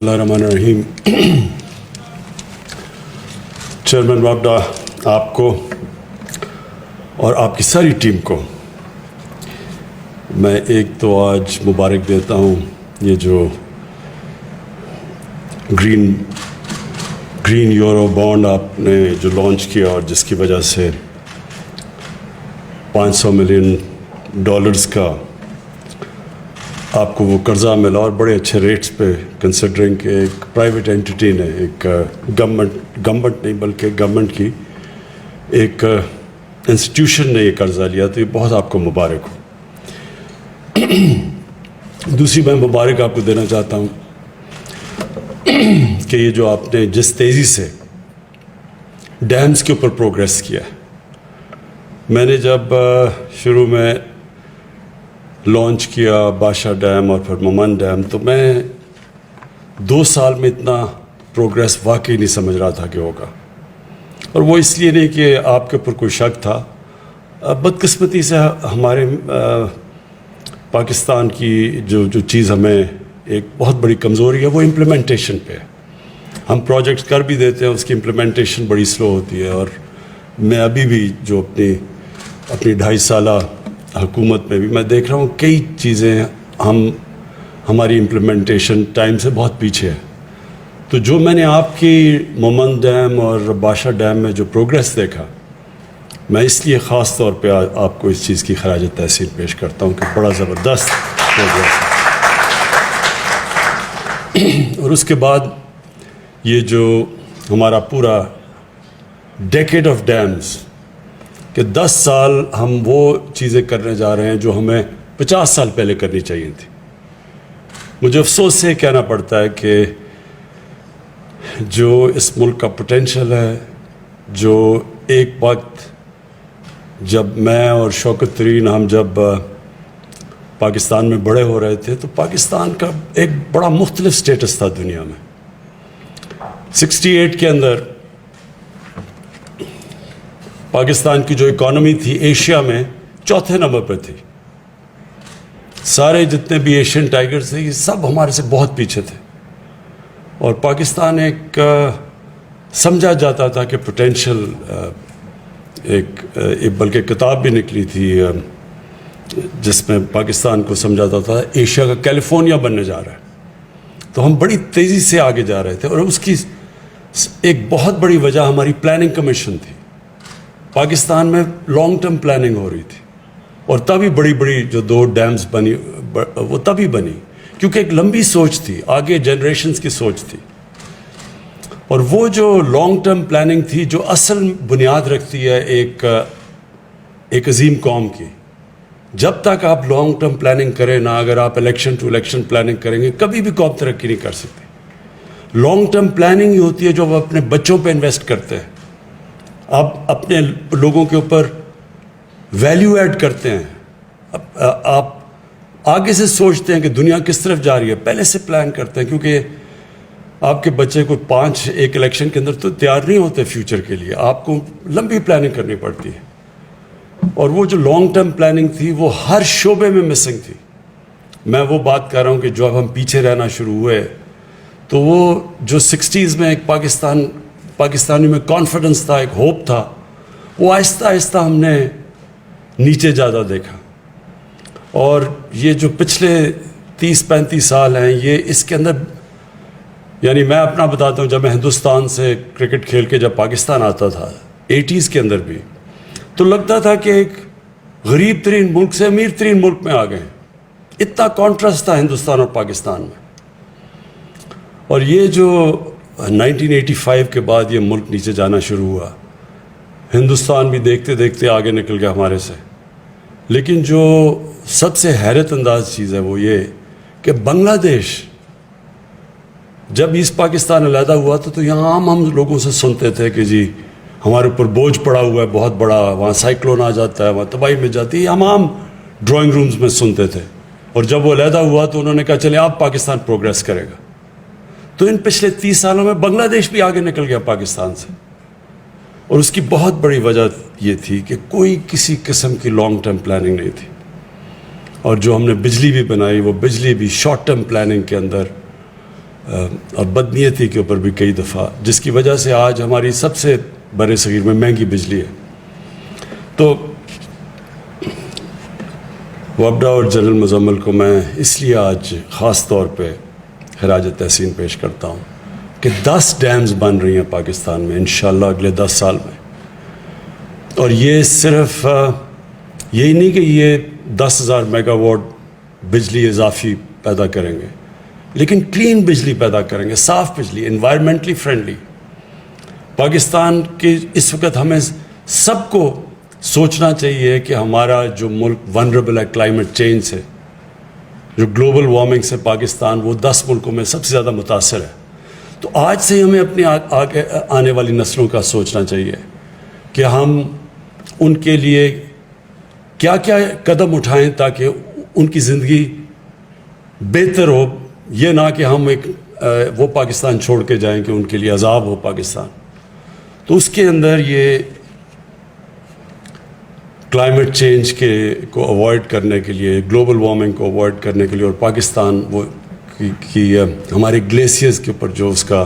Bismillahirrahmanirrahim. Chairman واپڈا آپ کو اور آپ کی ساری ٹیم کو میں ایک تو آج مبارک دیتا ہوں، یہ جو گرین یورو بانڈ آپ نے جو لانچ کیا اور جس کی وجہ سے $500 ملین کا آپ کو وہ قرضہ ملا اور بڑے اچھے ریٹس پہ، کنسیڈرنگ کہ ایک پرائیویٹ اینٹی نے، ایک گورنمنٹ نہیں بلکہ گورنمنٹ کی ایک انسٹیٹیوشن نے یہ قرضہ لیا، تو یہ بہت آپ کو مبارک ہو۔ دوسری میں مبارک آپ کو دینا چاہتا ہوں کہ یہ جو آپ نے جس تیزی سے ڈیمز کے اوپر پروگریس کیا ہے، میں نے جب شروع میں لانچ کیا بادشاہ ڈیم اور پھر مومن ڈیم، تو میں 2 سال میں اتنا پروگریس واقعی نہیں سمجھ رہا تھا کہ ہوگا، اور وہ اس لیے نہیں کہ آپ کے اوپر کوئی شک تھا، بدقسمتی سے ہمارے پاکستان کی جو چیز ہمیں ایک بہت بڑی کمزوری ہے وہ امپلیمنٹیشن پہ ہے۔ ہم پروجیکٹس کر بھی دیتے ہیں، اس کی امپلیمنٹیشن بڑی سلو ہوتی ہے، اور میں ابھی بھی جو اپنی 2.5 سالہ حکومت میں بھی میں دیکھ رہا ہوں کئی چیزیں ہماری امپلیمنٹیشن ٹائم سے بہت پیچھے ہے۔ تو جو میں نے آپ کی مومن ڈیم اور بادشاہ ڈیم میں جو پروگریس دیکھا، میں اس لیے خاص طور پہ آپ کو اس چیز کی خراج تحسین پیش کرتا ہوں کہ بڑا زبردست پروگریس ہے۔ اور اس کے بعد یہ جو ہمارا پورا ڈیکیڈ آف ڈیمز، کہ 10 سال ہم وہ چیزیں کرنے جا رہے ہیں جو ہمیں 50 سال پہلے کرنی چاہیے تھی۔ مجھے افسوس سے کہنا پڑتا ہے کہ جو اس ملک کا پوٹینشل ہے، جو ایک وقت جب میں اور شوکت ترین ہم جب پاکستان میں بڑے ہو رہے تھے، تو پاکستان کا ایک بڑا مختلف سٹیٹس تھا دنیا میں۔ 68 کے اندر پاکستان کی جو اکانومی تھی ایشیا میں 4تھے نمبر پہ تھی۔ سارے جتنے بھی ایشین ٹائگرز تھے یہ سب ہمارے سے بہت پیچھے تھے، اور پاکستان ایک سمجھا جاتا تھا کہ پوٹینشل، ایک بلکہ کتاب بھی نکلی تھی جس میں پاکستان کو سمجھاتا تھا ایشیا کا کیلیفورنیا بننے جا رہا ہے۔ تو ہم بڑی تیزی سے آگے جا رہے تھے، اور اس کی ایک بہت بڑی وجہ ہماری پلاننگ کمیشن تھی۔ پاکستان میں لانگ ٹرم پلاننگ ہو رہی تھی، اور تبھی بڑی جو 2 ڈیمز بنی وہ تبھی بنی کیونکہ ایک لمبی سوچ تھی، آگے جنریشنز کی سوچ تھی۔ اور وہ جو لانگ ٹرم پلاننگ تھی جو اصل بنیاد رکھتی ہے ایک عظیم قوم کی، جب تک آپ لانگ ٹرم پلاننگ کریں نا، اگر آپ الیکشن ٹو الیکشن پلاننگ کریں گے کبھی بھی قوم ترقی نہیں کر سکتی۔ لانگ ٹرم پلاننگ ہی ہوتی ہے جو وہ اپنے بچوں پہ انویسٹ کرتے ہیں، آپ اپنے لوگوں کے اوپر ویلیو ایڈ کرتے ہیں، آپ آگے سے سوچتے ہیں کہ دنیا کس طرف جا رہی ہے، پہلے سے پلان کرتے ہیں، کیونکہ آپ کے بچے کو 5 ایک الیکشن کے اندر تو تیار نہیں ہوتے فیوچر کے لیے، آپ کو لمبی پلاننگ کرنی پڑتی ہے۔ اور وہ جو لانگ ٹرم پلاننگ تھی وہ ہر شعبے میں مسنگ تھی۔ میں وہ بات کر رہا ہوں کہ جو اب ہم پیچھے رہنا شروع ہوئے، تو وہ جو 60s میں ایک پاکستانی میں کانفیڈنس تھا، ایک ہوپ تھا، وہ آہستہ آہستہ ہم نے نیچے زیادہ دیکھا۔ اور یہ جو پچھلے 30-35 سال ہیں، یہ اس کے اندر، یعنی میں اپنا بتاتا ہوں، جب میں ہندوستان سے کرکٹ کھیل کے جب پاکستان آتا تھا 80s کے اندر بھی، تو لگتا تھا کہ ایک غریب ترین ملک سے امیر ترین ملک میں آ گئے، اتنا کانٹراسٹ تھا ہندوستان اور پاکستان میں۔ اور یہ جو 1985 کے بعد یہ ملک نیچے جانا شروع ہوا، ہندوستان بھی دیکھتے دیکھتے آگے نکل گیا ہمارے سے۔ لیکن جو سب سے حیرت انداز چیز ہے وہ یہ کہ بنگلہ دیش جب ایسٹ پاکستان علیحدہ ہوا تو یہاں ہم لوگوں سے سنتے تھے کہ جی ہمارے اوپر بوجھ پڑا ہوا ہے بہت بڑا، وہاں سائیکلون آ جاتا ہے، وہاں تباہی میں جاتی ہے، ہم عام ڈرائنگ رومز میں سنتے تھے۔ اور جب وہ علیحدہ ہوا تو انہوں نے کہا چلیں اب پاکستان پروگریس کرے گا۔ تو ان پچھلے 30 سالوں میں بنگلہ دیش بھی آگے نکل گیا پاکستان سے، اور اس کی بہت بڑی وجہ یہ تھی کہ کوئی کسی قسم کی لانگ ٹرم پلاننگ نہیں تھی۔ اور جو ہم نے بجلی بھی بنائی، وہ بجلی بھی شارٹ ٹرم پلاننگ کے اندر اور بدنیتی کے اوپر بھی کئی دفعہ، جس کی وجہ سے آج ہماری سب سے بر صغیر میں مہنگی بجلی ہے. تو وابڈا اور جنرل مزمل کو میں اس لیے آج خاص طور پہ خراج تحسین پیش کرتا ہوں کہ 10 ڈیمز بن رہی ہیں پاکستان میں انشاءاللہ اگلے 10 سال میں. اور یہ صرف یہی نہیں کہ یہ 10,000 میگا واٹ بجلی اضافی پیدا کریں گے، لیکن کلین بجلی پیدا کریں گے، صاف بجلی، انوائرمنٹلی فرینڈلی. پاکستان کے اس وقت ہمیں سب کو سوچنا چاہیے کہ ہمارا جو ملک ونربل ہے کلائمیٹ چینج سے، جو گلوبل وارمنگ سے پاکستان وہ 10 ملکوں میں سب سے زیادہ متاثر ہے. تو آج سے ہمیں اپنی آگے آنے والی نسلوں کا سوچنا چاہیے کہ ہم ان کے لیے کیا کیا قدم اٹھائیں تاکہ ان کی زندگی بہتر ہو. یہ نہ کہ ہم ایک وہ پاکستان چھوڑ کے جائیں کہ ان کے لیے عذاب ہو پاکستان. تو اس کے اندر یہ کلائمیٹ چینج کو اوائڈ کرنے کے لیے، گلوبل وارمنگ کو اوائڈ کرنے کے لیے، اور پاکستان وہ کی ہمارے گلیشیئرز کے اوپر جو اس کا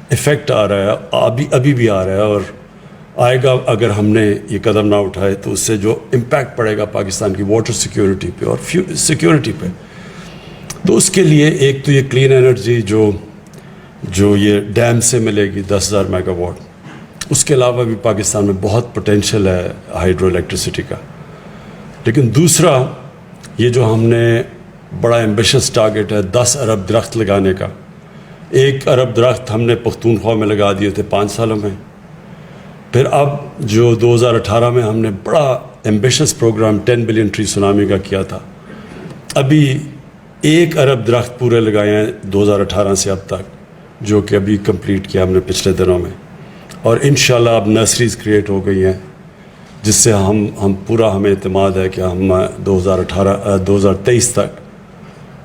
ایفیکٹ آ رہا ہے، ابھی بھی آ رہا ہے اور آئے گا اگر ہم نے یہ قدم نہ اٹھائے، تو اس سے جو امپیکٹ پڑے گا پاکستان کی واٹر سیکیورٹی پہ اور سیکیورٹی پہ. تو اس کے لیے ایک تو یہ کلین انرجی جو یہ ڈیم سے ملے گی 10,000 میگا واٹ. اس کے علاوہ بھی پاکستان میں بہت پوٹینشیل ہے ہائیڈرو الیکٹریسٹی کا. لیکن دوسرا یہ جو ہم نے بڑا ایمبیشس ٹارگیٹ ہے 10 ارب درخت لگانے کا. 1 ارب درخت ہم نے پختونخوا میں لگا دیے تھے 5 سالوں میں. پھر اب جو 2018 میں ہم نے بڑا ambitious programme 10 billion tree tsunami کا کیا تھا. ابھی 1 ارب درخت پورے لگائے ہیں 2018 سے اب تک، جو کہ ابھی کمپلیٹ کیا ہم نے پچھلے دنوں میں. اور انشاءاللہ اب نرسریز کریٹ ہو گئی ہیں جس سے ہمیں اعتماد ہے کہ ہم 2023 تک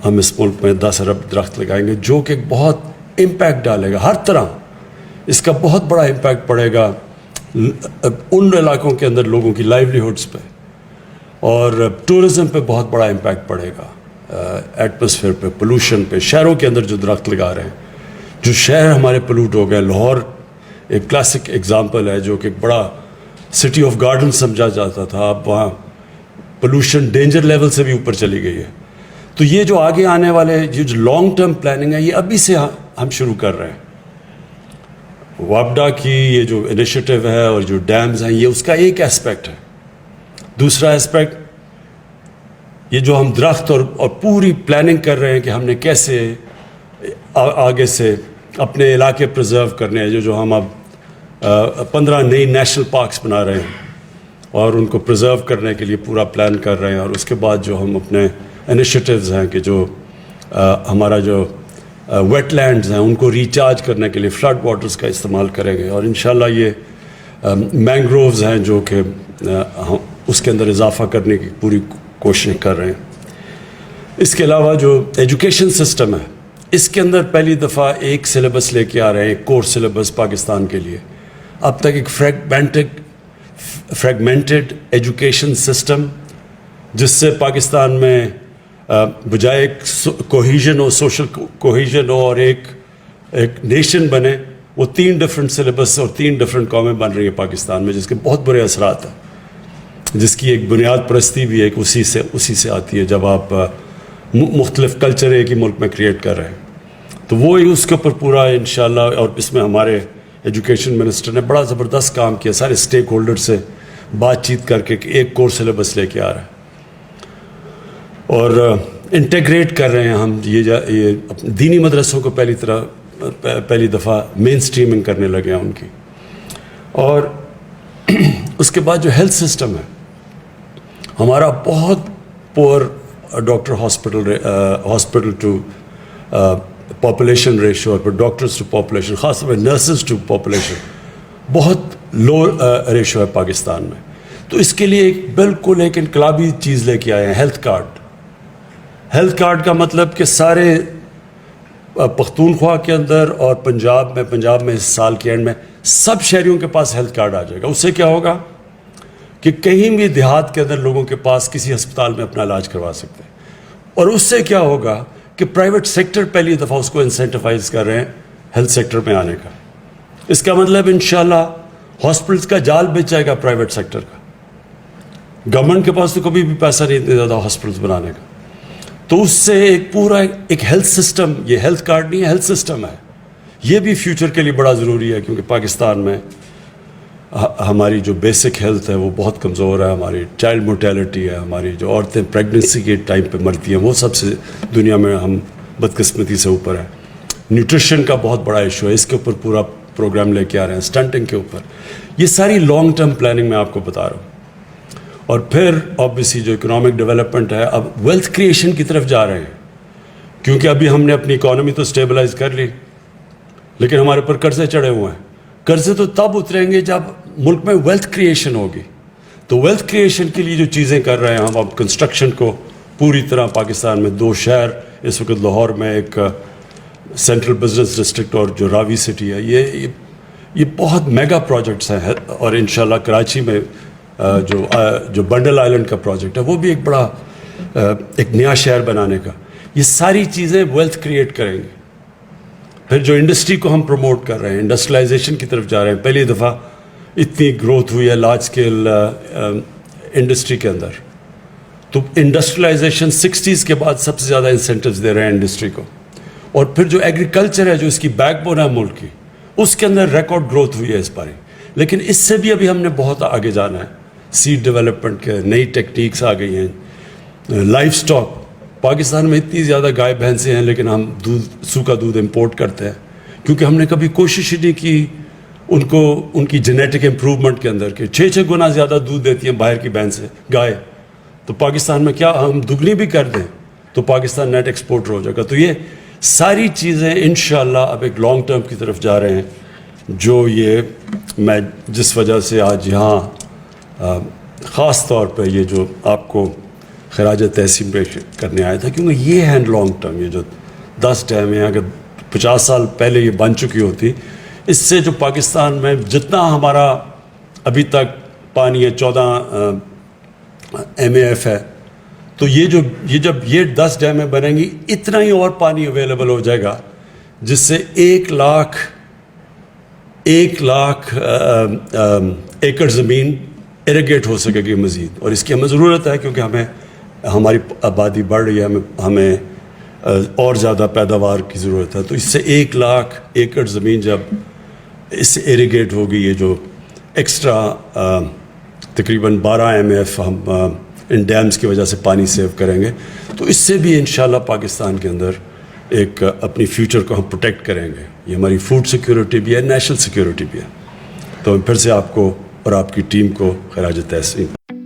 ہم اس ملک میں 10 ارب درخت لگائیں گے، جو کہ بہت امپیکٹ ڈالے گا ہر طرح. اس کا بہت بڑا امپیکٹ پڑے گا ان علاقوں کے اندر لوگوں کی لائیولیہڈس پہ، اور ٹورزم پہ بہت بڑا امپیکٹ پڑے گا، ایٹماسفیئر پہ، پولوشن پہ. شہروں کے اندر جو درخت لگا رہے ہیں، جو شہر ہمارے پولوٹ ہو گئے، لاہور ایک کلاسک ایگزامپل ہے جو کہ ایک بڑا سٹی آف گارڈن سمجھا جاتا تھا، اب وہاں پولوشن ڈینجر لیول سے بھی اوپر چلی گئی ہے. تو یہ جو آگے آنے والے یہ جو لانگ ٹرم پلاننگ ہے، یہ ابھی سے ہم شروع کر رہے ہیں. وابڈا کی یہ جو انیشیٹو ہے اور جو ڈیمز ہیں، یہ اس کا ایک اسپیکٹ ہے. دوسرا اسپیکٹ یہ جو ہم درخت اور پوری پلاننگ کر رہے ہیں کہ ہم نے کیسے آگے سے اپنے علاقے پرزرو کرنے ہیں. جو ہم اب 15 نئی نیشنل پارکس بنا رہے ہیں اور ان کو پرزرو کرنے کے لیے پورا پلان کر رہے ہیں. اور اس کے بعد جو ہم اپنے انیشیٹوز ہیں کہ جو ہمارا جو ویٹ لینڈز ہیں ان کو ریچارج کرنے کے لیے فلڈ واٹرز کا استعمال کریں گے. اور انشاءاللہ یہ مینگرووز ہیں جو کہ ہم اس کے اندر اضافہ کرنے کی پوری کوشش کر رہے ہیں. اس کے علاوہ جو ایجوکیشن سسٹم ہے، اس کے اندر پہلی دفعہ ایک سلیبس لے کے آ رہے ہیں، ایک کورس سلیبس پاکستان کے لیے. اب تک ایک فریگمنٹڈ ایجوکیشن سسٹم، جس سے پاکستان میں بجائے ایک کوہیژن ہو، سوشل کوہیژن ہو اور ایک نیشن بنے، وہ 3 ڈفرینٹ سلیبس اور 3 ڈفرینٹ قومیں بن رہی ہیں پاکستان میں، جس کے بہت برے اثرات ہیں، جس کی ایک بنیاد پرستی بھی ایک اسی سے آتی ہے جب آپ مختلف کلچر ایک ہی ملک میں کریٹ کر رہے ہیں. تو وہ اس کے اوپر پورا انشاءاللہ، اور اس میں ہمارے ایجوکیشن منسٹر نے بڑا زبردست کام کیا، سارے اسٹیک ہولڈر سے بات چیت کر کے ایک کورس سلیبس لے کے آ رہا ہے. اور انٹیگریٹ کر رہے ہیں ہم یہ دینی مدرسوں کو پہلی دفعہ مین اسٹریمنگ کرنے لگے ہیں ان کی. اور اس کے بعد جو ہیلتھ سسٹم ہے ہمارا، بہت poor doctor hospital to population ratio, اور پھر ڈاکٹرز ٹو پاپولیشن، خاص طور پہ نرسز ٹو پاپولیشن بہت لو ریشو ہے پاکستان میں. تو اس کے لیے بالکل ایک انقلابی چیز لے کے آئے ہیں، ہیلتھ کارڈ. ہیلتھ کارڈ کا مطلب کہ سارے پختونخوا کے اندر اور پنجاب میں اس سال کے اینڈ میں سب شہریوں کے پاس ہیلتھ کارڈ آ جائے گا. اس سے کیا ہوگا کہ کہیں بھی دیہات کے اندر لوگوں کے پاس کسی ہسپتال میں اپنا علاج کروا سکتے ہیں. اور اس سے کیا ہوگا کہ پرائیویٹ سیکٹر پہلی دفعہ اس کو انسینٹیفائز کر رہے ہیں ہیلتھ سیکٹر میں آنے کا. اس کا مطلب انشاءاللہ ہاسپٹلس کا جال بچ جائے گا پرائیویٹ سیکٹر کا. گورنمنٹ کے پاس تو کبھی بھی پیسہ نہیں اتنا زیادہ ہاسپٹلس بنانے کا. تو اس سے ایک پورا ایک ہیلتھ سسٹم، یہ ہیلتھ کارڈ نہیں ہے، ہیلتھ سسٹم ہے. یہ بھی فیوچر کے لیے بڑا ضروری ہے، کیونکہ پاکستان میں ہماری جو بیسک ہیلتھ ہے وہ بہت کمزور ہے. ہماری چائلڈ مورٹیلٹی ہے، ہماری جو عورتیں پریگننسی کے ٹائم پہ مرتی ہیں وہ سب سے دنیا میں ہم بدقسمتی سے اوپر ہے. نیوٹریشن کا بہت بڑا ایشو ہے، اس کے اوپر پورا پروگرام لے کے آ رہے ہیں. اسٹنٹنگ کے اوپر، یہ ساری لانگ ٹرم پلاننگ میں آپ کو بتا رہا ہوں. اور پھر آبویسلی جو اکنامک ڈیولپمنٹ ہے، اب ویلتھ کریشن کی طرف جا رہے ہیں، کیونکہ ابھی ہم نے اپنی اکانومی تو اسٹیبلائز کر لی، لیکن ہمارے پر قرضے چڑھے ہوئے ہیں. قرضے تو تب اتریں گے جب ملک میں ویلتھ کریشن ہوگی. تو ویلتھ کریشن کے لیے جو چیزیں کر رہے ہیں ہم، اب کنسٹرکشن کو پوری طرح پاکستان میں 2 شہر اس وقت، لاہور میں ایک سینٹرل بزنس ڈسٹرکٹ اور جو راوی سٹی ہے، یہ بہت میگا پروجیکٹس ہیں. اور انشاءاللہ کراچی میں جو بنڈل آئلینڈ کا پروجیکٹ ہے وہ بھی ایک بڑا ایک نیا شہر بنانے کا. یہ ساری چیزیں ویلتھ کریٹ کریں گے. پھر جو انڈسٹری کو ہم پروموٹ کر رہے ہیں، انڈسٹریلائزیشن کی طرف جا رہے ہیں. پہلی دفعہ اتنی گروتھ ہوئی ہے لارج اسکیل انڈسٹری کے اندر. تو انڈسٹریلائزیشن 60s کے بعد سب سے زیادہ انسینٹیوز دے رہے ہیں انڈسٹری کو. اور پھر جو ایگریکلچر ہے، جو اس کی بیک بون ہے ملک کی، اس کے اندر ریکارڈ گروتھ ہوئی ہے اس بار. لیکن اس سے بھی ابھی ہم نے بہت آگے جانا ہے. سیڈ ڈیولپمنٹ کے نئی ٹیکنیکس آ گئی ہیں. لائف سٹاک، پاکستان میں اتنی زیادہ گائے بھینسیں ہیں، لیکن ہم سوکھا دودھ امپورٹ کرتے ہیں، کیونکہ ہم نے کبھی کوشش ہی نہیں کی ان کی جینیٹک امپروومنٹ کے اندر کہ 6 گنا زیادہ دودھ دیتی ہیں باہر کی بھینسیں گائے. تو پاکستان میں کیا ہم دگنی بھی کر دیں تو پاکستان نیٹ ایکسپورٹر ہو جائے گا. تو یہ ساری چیزیں انشاءاللہ اب ایک لانگ ٹرم کی طرف جا رہے ہیں. جو یہ میں جس وجہ سے آج یہاں خاص طور پہ یہ جو آپ کو خراج تحسین پیش کرنے آیا تھا، کیونکہ یہ ہے لانگ ٹرم. یہ جو 10 ڈیم ہیں، اگر 50 سال پہلے یہ بن چکی ہوتی، اس سے جو پاکستان میں جتنا ہمارا ابھی تک پانی ہے 14 MAF ہے، تو جب یہ 10 ڈیمیں بنیں گی، اتنا ہی اور پانی اویلیبل ہو جائے گا، جس سے 1 لاکھ ایکڑ زمین ایریگیٹ ہو سکے گی مزید. اور اس کی ہمیں ضرورت ہے، کیونکہ ہماری آبادی بڑھ رہی ہے، ہمیں اور زیادہ پیداوار کی ضرورت ہے. تو اس سے 1 لاکھ ایکڑ زمین جب اس سے ایریگیٹ ہوگی، یہ جو ایکسٹرا تقریباً 12 MAF ہم ان ڈیمز کی وجہ سے پانی سیو کریں گے، تو اس سے بھی انشاءاللہ پاکستان کے اندر ایک اپنی فیوچر کو ہم پروٹیکٹ کریں گے. یہ ہماری فوڈ سیکیورٹی بھی ہے، نیشنل سیکیورٹی بھی ہے. تو پھر سے آپ کو اور آپ کی ٹیم کو خراج تحسین.